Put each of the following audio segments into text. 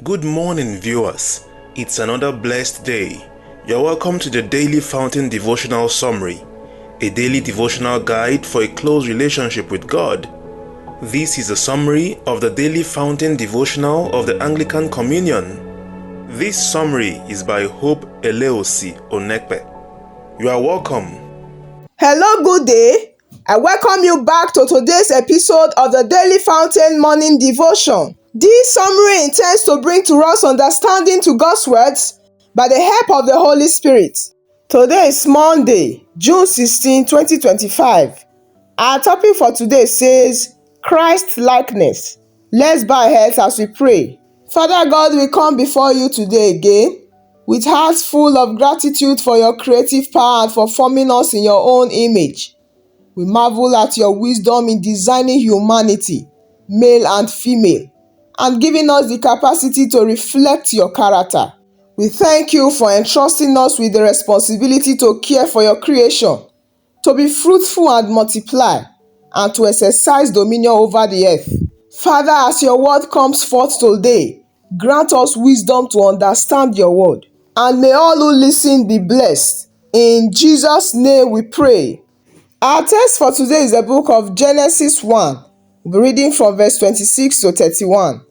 Good morning, viewers. It's another blessed day. You're welcome to the Daily Fountain Devotional Summary, a daily devotional guide for a close relationship with God. This is a summary of the Daily Fountain Devotional of the Anglican Communion. This summary is by Hope Eleosi Onekpe. You are welcome. Hello, good day. I welcome you back to today's episode of the Daily Fountain Morning Devotion. This summary intends to bring to us understanding to God's words by the help of the Holy Spirit. Today is Monday, June 16, 2025. Our topic for today says, Christ-likeness. Let's bow our heads as we pray. Father God, we come before you today again with hearts full of gratitude for your creative power and for forming us in your own image. We marvel at your wisdom in designing humanity, male and female, and giving us the capacity to reflect your character. We thank you for entrusting us with the responsibility to care for your creation, to be fruitful and multiply, and to exercise dominion over the earth. Father, as your word comes forth today, grant us wisdom to understand your word, and may all who listen be blessed. In Jesus' name we pray. Our text for today is the book of Genesis 1. We'll be reading from verse 26 to 31.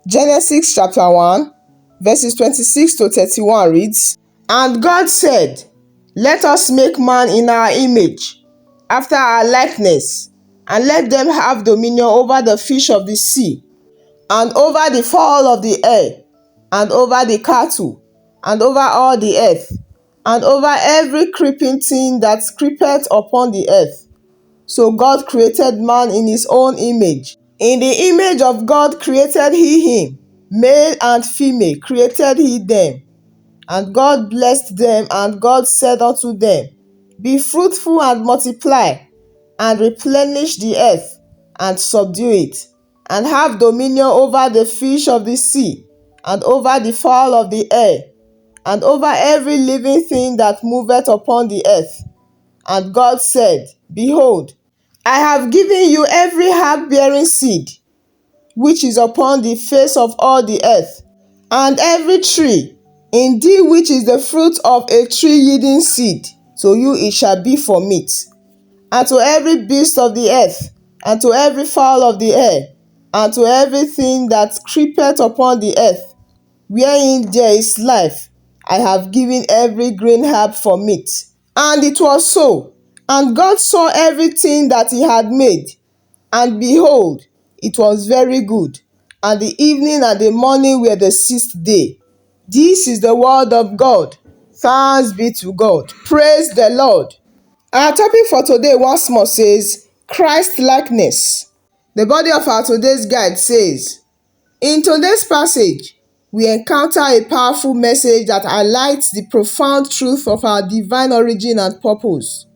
Genesis chapter 1, verses 26 to 31 reads, And God said, Let us make man in our image, after our likeness, and let them have dominion over the fish of the sea, and over the fowl of the air, and over the cattle, and over all the earth, and over every creeping thing that creepeth upon the earth. So God created man in his own image. In the image of God created he him, male and female created he them. And God blessed them, and God said unto them, Be fruitful and multiply, and replenish the earth, and subdue it, and have dominion over the fish of the sea, and over the fowl of the air, and over every living thing that moveth upon the earth. And God said, Behold, I have given you every herb-bearing seed, which is upon the face of all the earth, and every tree, indeed which is the fruit of a tree yielding seed, to you it shall be for meat. And to every beast of the earth, and to every fowl of the air, and to everything that creepeth upon the earth, wherein there is life, I have given every green herb for meat. And it was so. And God saw everything that he had made, and behold, it was very good. And the evening and the morning were the sixth day. This is the word of God. Thanks be to God. Praise the Lord. Our topic for today once more says, Christ-likeness. The body of our today's guide says, In today's passage, we encounter a powerful message that highlights the profound truth of our divine origin and purpose.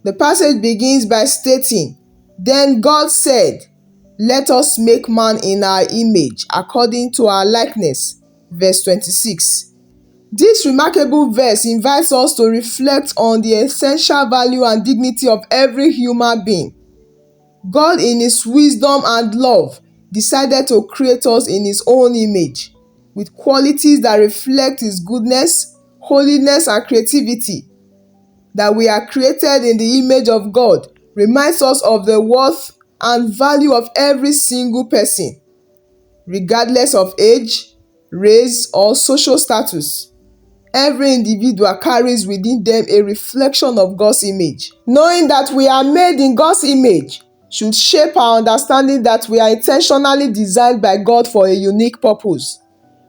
The passage begins by stating, Then God said, Let us make man in our image, according to our likeness. Verse 26. This remarkable verse invites us to reflect on the essential value and dignity of every human being. God, in his wisdom and love, decided to create us in his own image, with qualities that reflect his goodness, holiness, and creativity. That we are created in the image of God reminds us of the worth and value of every single person, regardless of age, race, or social status. Every individual carries within them a reflection of God's image. Knowing that we are made in God's image should shape our understanding that we are intentionally designed by God for a unique purpose.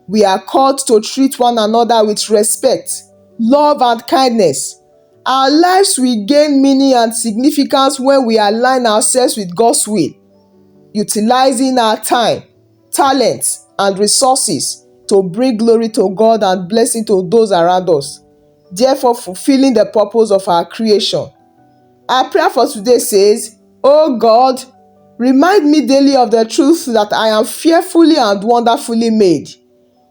We are called to treat one another with respect, love, and kindness. Our lives will gain meaning and significance when we align ourselves with God's will, utilizing our time, talents, and resources to bring glory to God and blessing to those around us, therefore fulfilling the purpose of our creation. Our prayer for today says, Oh God, remind me daily of the truth that I am fearfully and wonderfully made.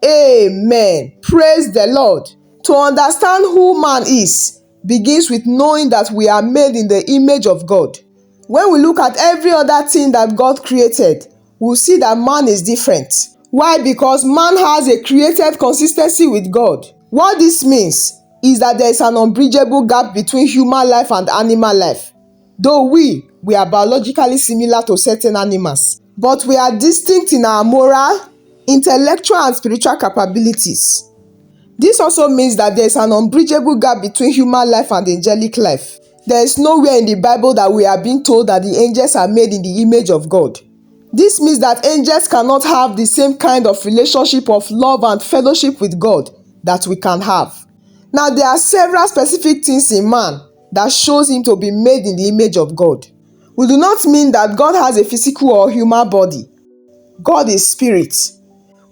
Amen. Praise the Lord. To understand who man is begins with knowing that we are made in the image of God. When we look at every other thing that God created, we'll see that man is different. Why? Because man has a created consistency with God. What this means is that there is an unbridgeable gap between human life and animal life. Though we are biologically similar to certain animals, but we are distinct in our moral, intellectual, and spiritual capabilities. This also means that there is an unbridgeable gap between human life and angelic life. There is nowhere in the Bible that we are being told that the angels are made in the image of God. This means that angels cannot have the same kind of relationship of love and fellowship with God that we can have. Now, there are several specific things in man that shows him to be made in the image of God. We do not mean that God has a physical or human body. God is spirit.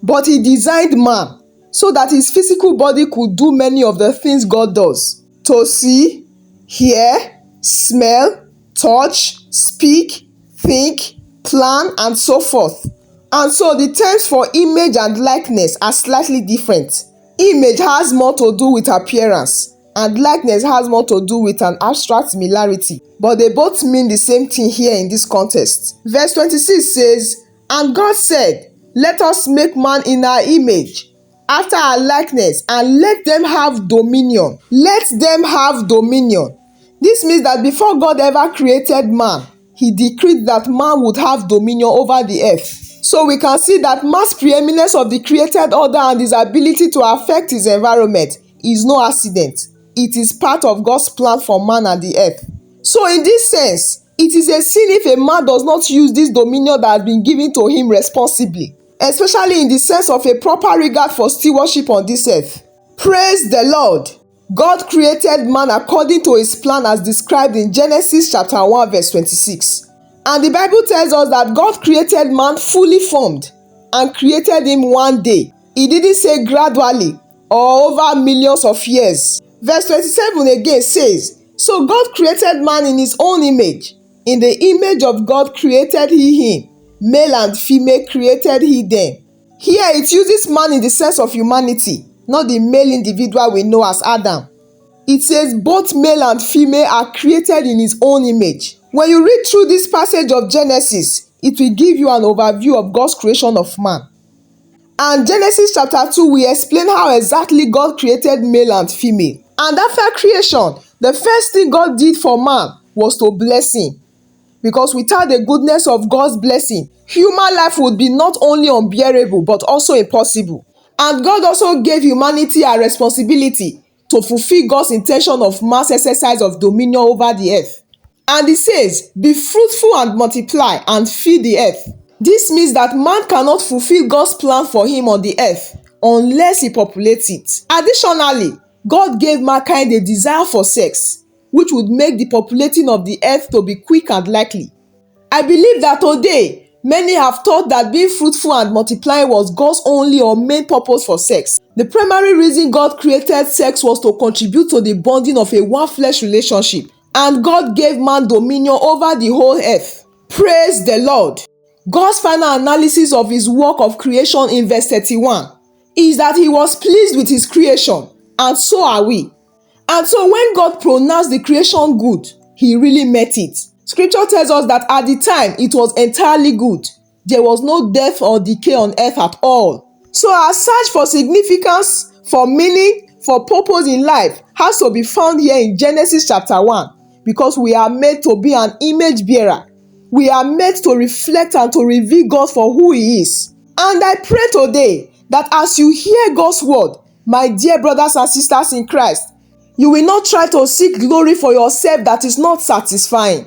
But he designed man so that his physical body could do many of the things God does. To see, hear, smell, touch, speak, think, plan, and so forth. And so the terms for image and likeness are slightly different. Image has more to do with appearance, and likeness has more to do with an abstract similarity. But they both mean the same thing here in this context. Verse 26 says, "And God said, let us make man in our image, after our likeness, and let them have dominion." Let them have dominion. This means that before God ever created man, he decreed that man would have dominion over the earth. So we can see that man's preeminence of the created order and his ability to affect his environment is no accident. It is part of God's plan for man and the earth. So in this sense, it is a sin if a man does not use this dominion that has been given to him responsibly, especially in the sense of a proper regard for stewardship on this earth. Praise the Lord! God created man according to his plan as described in Genesis chapter 1 verse 26. And the Bible tells us that God created man fully formed and created him one day. He didn't say gradually or over millions of years. Verse 27 again says, "So God created man in his own image. In the image of God created he him. Male and female created he them." Here it uses man in the sense of humanity, not the male individual we know as Adam. It says both male and female are created in his own image. When you read through this passage of Genesis, it will give you an overview of God's creation of man. And Genesis chapter 2 will explain how exactly God created male and female. And after creation, the first thing God did for man was to bless him. Because without the goodness of God's blessing, human life would be not only unbearable but also impossible. And God also gave humanity a responsibility to fulfill God's intention of man's exercise of dominion over the earth. And it says, "Be fruitful and multiply and fill the earth." This means that man cannot fulfill God's plan for him on the earth unless he populates it. Additionally, God gave mankind a desire for sex, which would make the populating of the earth to be quick and likely. I believe that today, many have thought that being fruitful and multiplying was God's only or main purpose for sex. The primary reason God created sex was to contribute to the bonding of a one-flesh relationship. And God gave man dominion over the whole earth. Praise the Lord! God's final analysis of his work of creation in verse 31 is that he was pleased with his creation, and so are we. And so when God pronounced the creation good, he really meant it. Scripture tells us that at the time it was entirely good. There was no death or decay on earth at all. So our search for significance, for meaning, for purpose in life has to be found here in Genesis chapter 1. Because we are made to be an image bearer. We are made to reflect and to reveal God for who he is. And I pray today that as you hear God's word, my dear brothers and sisters in Christ, you will not try to seek glory for yourself that is not satisfying.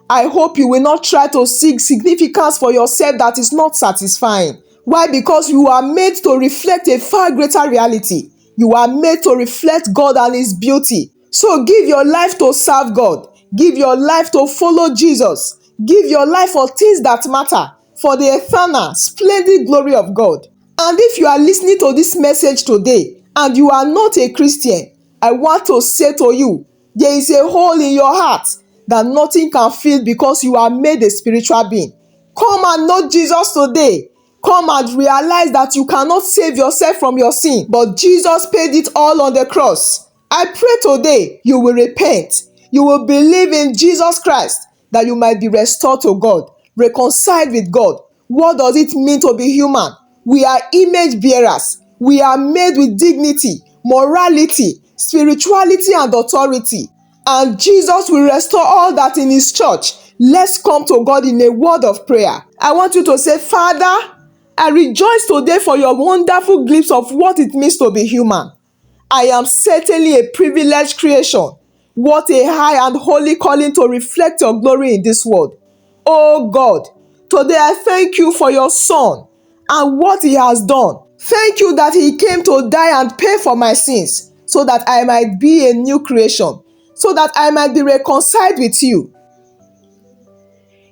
I hope you will not try to seek significance for yourself that is not satisfying. Why? Because you are made to reflect a far greater reality. You are made to reflect God and his beauty. So give your life to serve God. Give your life to follow Jesus. Give your life for things that matter, for the eternal, splendid glory of God. And if you are listening to this message today and you are not a Christian, I want to say to you, there is a hole in your heart that nothing can fill because you are made a spiritual being. Come and know Jesus today. Come and realize that you cannot save yourself from your sin, but Jesus paid it all on the cross. I pray today you will repent. You will believe in Jesus Christ that you might be restored to God, reconciled with God. What does it mean to be human? We are image bearers. We are made with dignity, morality, spirituality, and authority. And Jesus will restore all that in his church. Let's come to God in a word of prayer. I want you to say, Father, I rejoice today for your wonderful glimpse of what it means to be human. I am certainly a privileged creation. What a high and holy calling to reflect your glory in this world. Oh God, today I thank you for your Son and what he has done. Thank you that he came to die and pay for my sins so that I might be a new creation, so that I might be reconciled with you.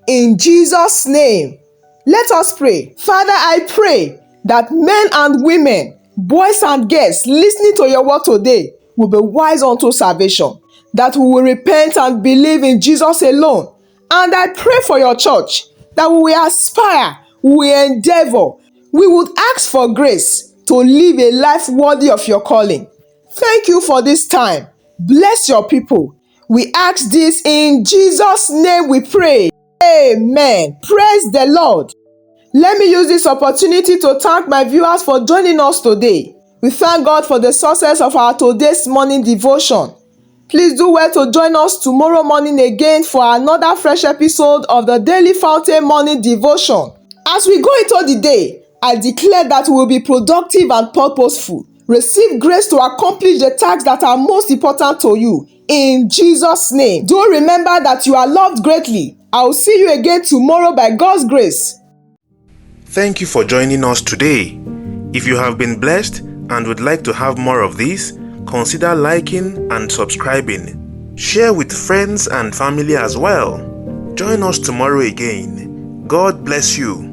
In Jesus' name, let us pray. Father, I pray that men and women, boys and girls listening to your word today will be wise unto salvation, that we will repent and believe in Jesus alone. And I pray for your church that we will aspire, we will endeavor, we would ask for grace to live a life worthy of your calling. Thank you for this time. Bless your people. We ask this in Jesus' name we pray. Amen. Praise the Lord. Let me use this opportunity to thank my viewers for joining us today. We thank God for the success of our today's morning devotion. Please do well to join us tomorrow morning again for another fresh episode of the Daily Fountain Morning Devotion. As we go into the day, I declare that we will be productive and purposeful. Receive grace to accomplish the tasks that are most important to you. In Jesus' name. Do remember that you are loved greatly. I will see you again tomorrow by God's grace. Thank you for joining us today. If you have been blessed and would like to have more of this, consider liking and subscribing. Share with friends and family as well. Join us tomorrow again. God bless you.